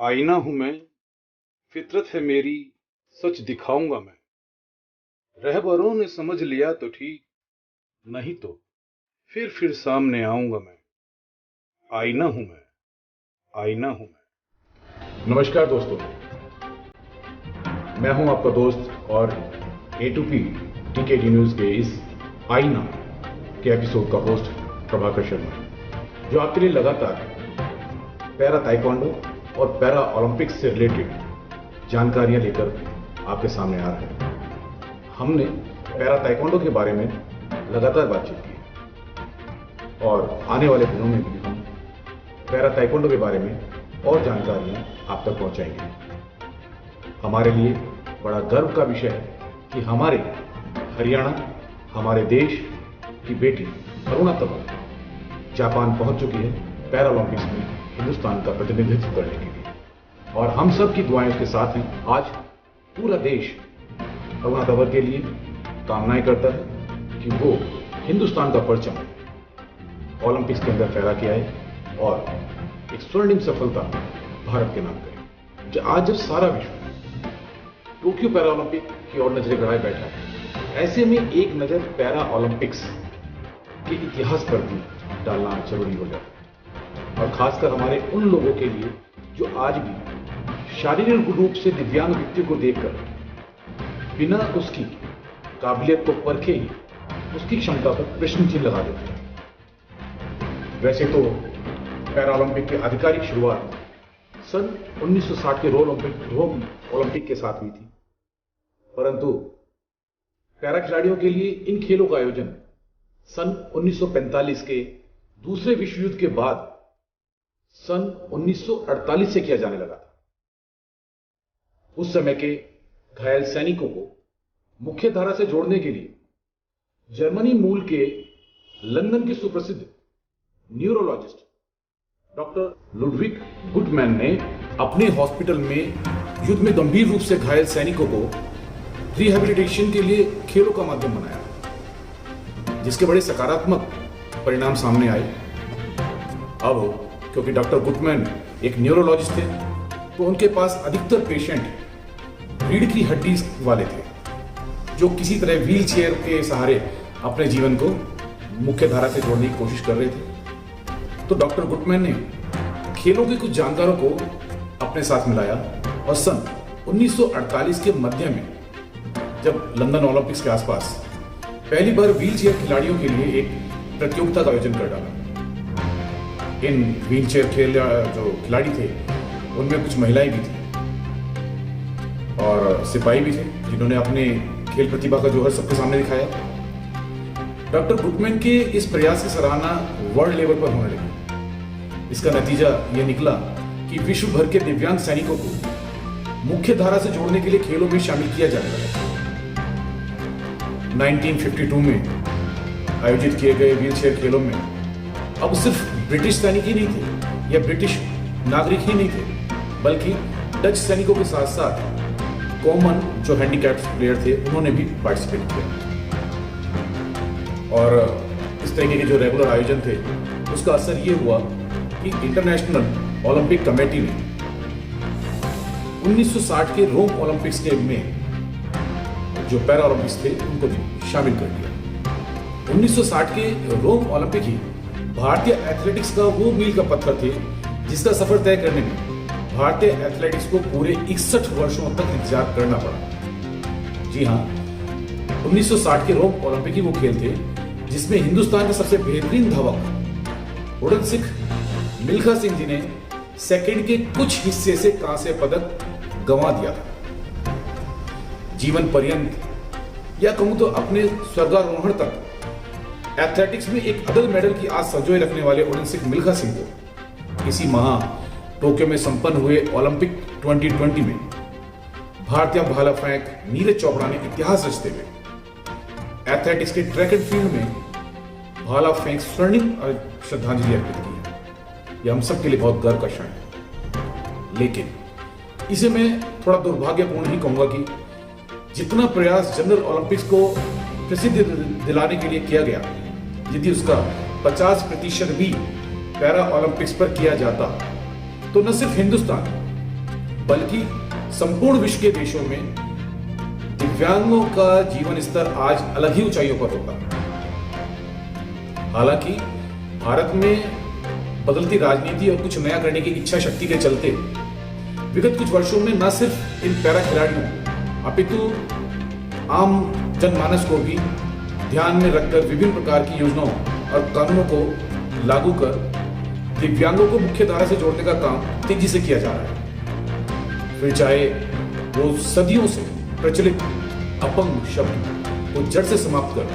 आईना हूं मैं, फितरत है मेरी, सच दिखाऊंगा मैं। रहबरों ने समझ लिया तो ठीक, नहीं तो फिर सामने आऊंगा मैं। आईना हूं मैं, आईना हूं मैं। नमस्कार दोस्तों, मैं हूं आपका दोस्त और A2P TKD न्यूज़ के इस आईना के एपिसोड का होस्ट प्रभाकर शर्मा, जो आपके लिए लगातार पैरा ताइक्वांडो और पैरा ओलंपिक्स से रिलेटेड जानकारियां लेकर आपके सामने आ रहा है। हमने पैरा ताइक्वांडो के बारे में लगातार बातचीत की और आने वाले दिनों में भी हम पैरा ताइक्वांडो के बारे में और जानकारियां आप तक पहुंचाएंगे। हमारे लिए बड़ा गर्व का विषय है कि हमारे हरियाणा, हमारे देश की बेटी अरुणा तंवर जापान पहुंच चुकी है पैरा ओलंपिक्स में हिंदुस्तान का प्रतिनिधित्व करने के लिए, और हम सब की दुआएं उसके साथ हैं। आज पूरा देश अरुणा तंवर के लिए कामनाएं करता है कि वो हिंदुस्तान का परचम ओलंपिक्स के अंदर फहरा के आए और एक स्वर्णिम सफलता भारत के नाम करे। आज जब सारा विश्व टोक्यो पैरा ओलंपिक की ओर नजरें गड़ाए बैठा है, ऐसे में एक नजर पैरा ओलंपिक्स के इतिहास पर भी डालना जरूरी हो जाता है, और खासकर हमारे उन लोगों के लिए जो आज भी शारीरिक रूप से दिव्यांग व्यक्ति को देखकर बिना उसकी काबिलियत को परखे ही उसकी क्षमता पर प्रश्न चिन्ह लगा देते हैं। वैसे तो पैरा ओलंपिक की आधिकारिक शुरुआत सन 1960 के रोम ओलंपिक के साथ हुई थी, परंतु पैरा खिलाड़ियों के लिए इन खेलों का आयोजन सन 1945 के दूसरे विश्व युद्ध के बाद सन 1948 से किया जाने लगा था। उस समय के घायल सैनिकों को मुख्य धारा से जोड़ने के लिए जर्मनी मूल के लंदन के सुप्रसिद्ध न्यूरोलॉजिस्ट डॉक्टर लुडविग गुटमैन ने अपने हॉस्पिटल में युद्ध में गंभीर रूप से घायल सैनिकों को रिहैबिलिटेशन के लिए खेलों का माध्यम बनाया, जिसके बड़े सकारात्मक परिणाम सामने आए। अब क्योंकि डॉक्टर गुटमैन एक न्यूरोलॉजिस्ट थे, तो उनके पास अधिकतर पेशेंट रीढ़ की हड्डी वाले थे, जो किसी तरह व्हील चेयर के सहारे अपने जीवन को मुख्य धारा से जोड़ने की कोशिश कर रहे थे। तो डॉक्टर गुटमैन ने खेलों के कुछ जानकारों को अपने साथ मिलाया और सन 1948 के मध्य में, जब लंदन ओलंपिक्स के आसपास पहली बार व्हील चेयर खिलाड़ियों के लिए एक प्रतियोगिता का आयोजन कर डाला। इन व्हील चेयर खेल जो खिलाड़ी थे उनमें कुछ महिलाएं भी थी और सिपाही भी थे, जिन्होंने अपने खेल प्रतिभा का जौहर सबके सामने दिखाया। डॉक्टर गुटमैन के इस प्रयास की सराहना वर्ल्ड लेवल पर होने लगी। इसका नतीजा यह निकला कि विश्व भर के दिव्यांग सैनिकों को मुख्य धारा से जोड़ने के लिए खेलों में शामिल किया जाने लगा। 1952 में आयोजित किए गए व्हील चेयर खेलों में अब सिर्फ ब्रिटिश सैनिक ही नहीं थे या ब्रिटिश नागरिक ही नहीं थे, बल्कि डच सैनिकों के साथ साथ कॉमन जो हैंडीकैप्ड प्लेयर थे उन्होंने भी पार्टिसिपेट किया। और इस तरीके के जो रेगुलर आयोजन थे उसका असर ये हुआ कि इंटरनेशनल ओलंपिक कमेटी ने 1960 के रोम ओलंपिक्स के में जो पैरा ओलंपिक्स थे उनको भी शामिल कर दिया। 1960 के रोम ओलंपिक ही भारतीय एथलेटिक्स का वो मील का पत्थर थे जिसका सफर तय करने में भारतीय एथलेटिक्स को पूरे 61 वर्षों तक इंतजार करना पड़ा। जी हाँ, 1960 के रोम ओलंपिक ही वो खेल थे जिसमें हिंदुस्तान के सबसे बेहतरीन धावक उड़न सिख मिल्खा सिंह जी ने सेकंड के कुछ हिस्से से कांस्य पदक गंवा दिया था। जीवन पर्यंत या कहूं तो अपने स्वर्गारोहण तक एथलेटिक्स में एक अदल मेडल की आस संजोए रखने वाले उड़न सिख मिल्खा सिंह को इसी माह टोक्यो में संपन्न हुए ओलंपिक 2020 में भारतीय भाला फेंक नीरज चोपड़ा ने इतिहास रचते हुए एथलेटिक्स के ट्रैक एंड फील्ड में भाला फेंक स्वर्णिम श्रद्धांजलि अर्पित की है। यह हम सबके लिए बहुत गर्व का क्षण है, लेकिन इसे मैं थोड़ा दुर्भाग्यपूर्ण ही कहूंगा कि जितना प्रयास जनरल ओलंपिक्स को प्रसिद्धि दिलाने के लिए किया गया, यदि उसका 50% भी पैरा ओलंपिक्स पर किया जाता तो न सिर्फ हिंदुस्तान बल्कि संपूर्ण विश्व के देशों में दिव्यांगों का जीवन स्तर आज अलग ही ऊंचाइयों पर होता है। हालांकि भारत में बदलती राजनीति और कुछ नया करने की इच्छा शक्ति के चलते विगत कुछ वर्षों में न सिर्फ इन पैरा खिलाड़ियों अपितु आम जनमानस को भी ध्यान में रखकर विभिन्न प्रकार की योजनाओं और कानूनों को लागू कर दिव्यांगों को मुख्य धारा से जोड़ने का काम तेजी से किया जा रहा है। फिर चाहे वो सदियों से प्रचलित अपंग शब्द को जड़ से समाप्त कर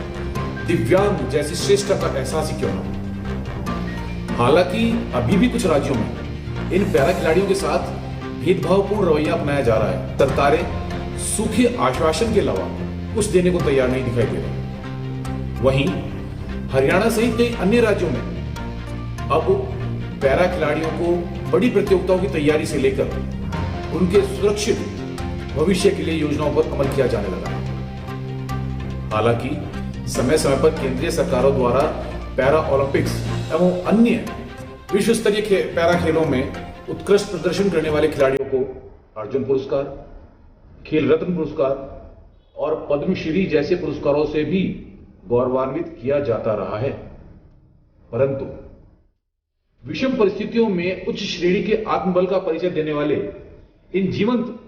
दिव्यांग जैसी श्रेष्ठता का एहसास ही क्यों न हो। हालांकि अभी भी कुछ राज्यों में इन पैरा खिलाड़ियों के साथ भेदभावपूर्ण रवैया अपनाया जा रहा है। सरकारें सूखे आश्वासन के अलावा कुछ देने को तैयार नहीं दिखाई दे रही। वहीं हरियाणा सहित कई अन्य राज्यों में अब पैरा खिलाड़ियों को बड़ी प्रतियोगिताओं की तैयारी से लेकर उनके सुरक्षित भविष्य के लिए योजनाओं पर अमल किया जाने लगा है। हालांकि समय समय पर केंद्रीय सरकारों द्वारा पैरा ओलंपिक्स एवं अन्य विश्व स्तरीय पैरा खेलों में उत्कृष्ट प्रदर्शन करने वाले खिलाड़ियों को अर्जुन पुरस्कार, खेल रत्न पुरस्कार और पद्मश्री जैसे पुरस्कारों से भी गौरवान्वित किया जाता रहा है। परंतु विषम परिस्थितियों में उच्च श्रेणी के आत्मबल का परिचय देने वाले इन जीवंत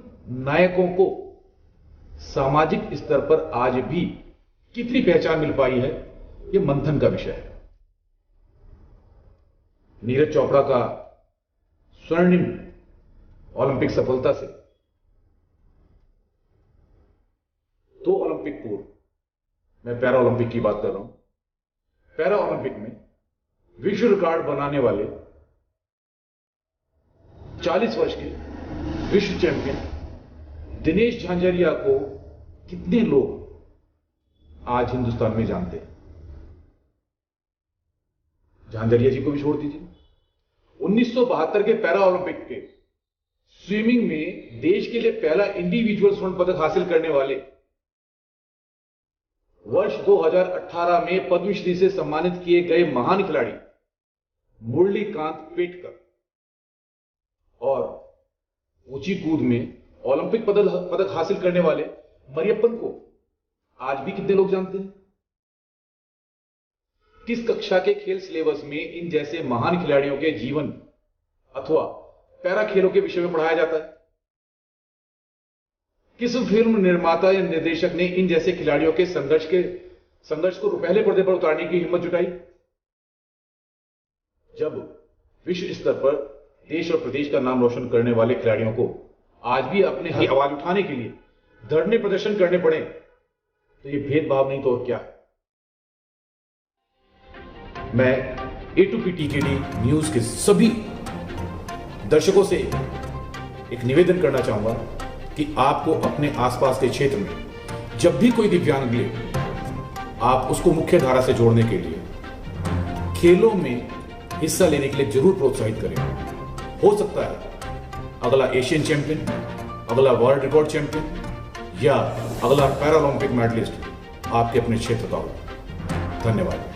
नायकों को सामाजिक स्तर पर आज भी कितनी पहचान मिल पाई है, यह मंथन का विषय है। नीरज चोपड़ा का स्वर्णिम ओलंपिक सफलता से 2 ओलंपिक पूर्व, मैं पैरा ओलंपिक की बात कर रहा हूं, पैरा ओलंपिक में विश्व रिकॉर्ड बनाने वाले 40 वर्ष के विश्व चैंपियन दिनेश झांझरिया को कितने लोग आज हिंदुस्तान में जानते हैं। झांझरिया जी को भी छोड़ दीजिए, 1972 के पैरा ओलंपिक के स्विमिंग में देश के लिए पहला इंडिविजुअल स्वर्ण पदक हासिल करने वाले, वर्ष 2018 में पद्मश्री से सम्मानित किए गए महान खिलाड़ी मुरलीकांत पेटकर और ऊंची कूद में ओलंपिक पदक हासिल करने वाले मरियप्पन को आज भी कितने लोग जानते हैं। किस कक्षा के खेल सिलेबस में इन जैसे महान खिलाड़ियों के जीवन अथवा पैरा खेलों के विषय में पढ़ाया जाता है। किस फिल्म निर्माता या निर्देशक ने इन जैसे खिलाड़ियों के संघर्ष को पहले पर्दे पर उतारने की हिम्मत जुटाई। जब विश्व स्तर पर देश और प्रदेश का नाम रोशन करने वाले खिलाड़ियों को आज भी अपने आवाज उठाने के लिए धरने प्रदर्शन करने पड़े, तो ये भेदभाव नहीं तो और क्या है। मैं A2P TKD न्यूज के सभी दर्शकों से एक निवेदन करना चाहूंगा कि आपको अपने आसपास के क्षेत्र में जब भी कोई दिव्यांग मिले, आप उसको मुख्य धारा से जोड़ने के लिए खेलों में हिस्सा लेने के लिए जरूर प्रोत्साहित करें। हो सकता है अगला एशियन चैंपियन, अगला वर्ल्ड रिकॉर्ड चैंपियन या अगला पैरा ओलंपिक मेडलिस्ट आपके अपने क्षेत्र का हो। धन्यवाद।